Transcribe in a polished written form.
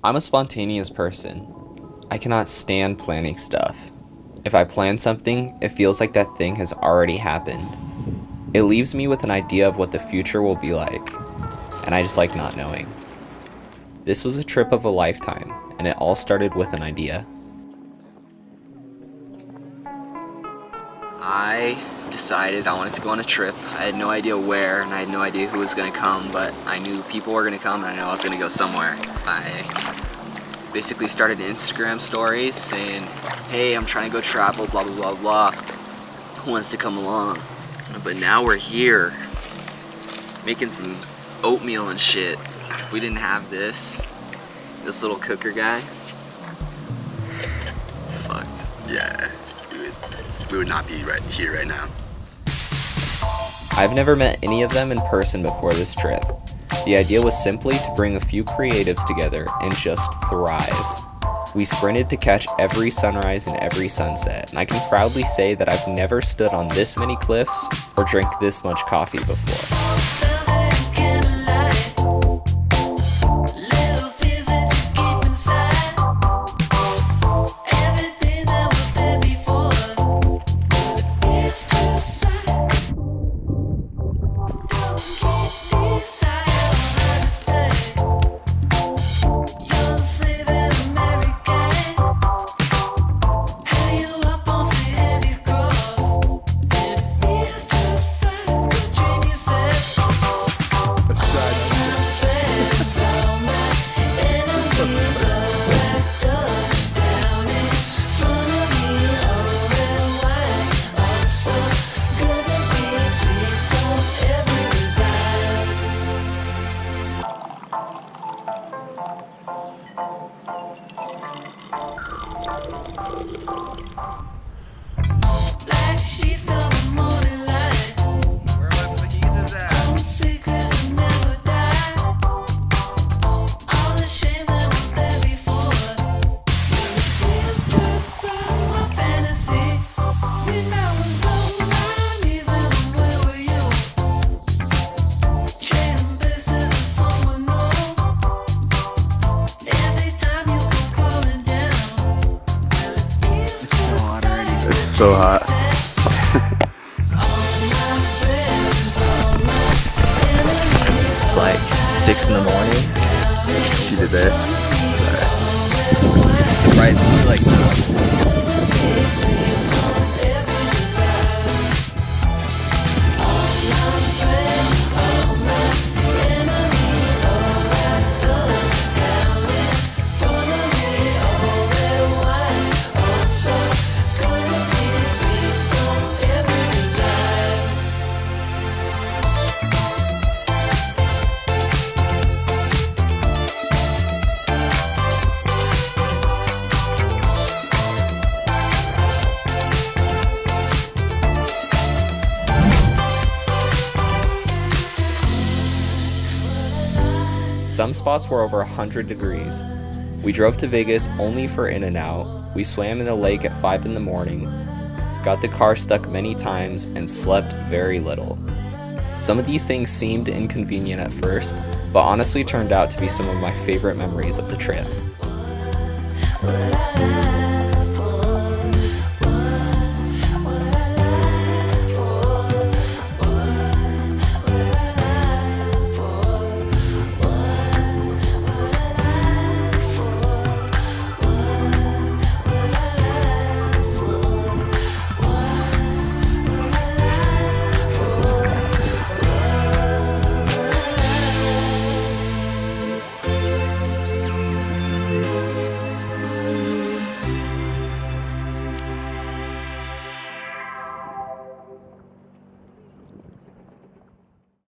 I'm a spontaneous person. I cannot stand planning stuff. If I plan something, it feels like that thing has already happened. It leaves me with an idea of what the future will be like, and I just like not knowing. This was a trip of a lifetime, and it all started with an idea. I decided I wanted to go on a trip. I had no idea where, and I had no idea who was going to come, but I knew people were going to come, and I knew I was going to go somewhere. I basically started Instagram stories saying, hey, I'm trying to go travel, blah, blah, blah, blah. Who wants to come along? But now we're here, making some oatmeal and shit. If we didn't have this little cooker guy, fucked. Yeah, we would not be right here right now. I've never met any of them in person before this trip. The idea was simply to bring a few creatives together and just thrive. We sprinted to catch every sunrise and every sunset, and I can proudly say that I've never stood on this many cliffs or drank this much coffee before. So hot. It's like 6 in the morning. She did that. Surprisingly, like some spots were over 100 degrees. We drove to Vegas only for In-N-Out. We swam in the lake at 5 in the morning, got the car stuck many times, and slept very little. Some of these things seemed inconvenient at first, but honestly turned out to be some of my favorite memories of the trip.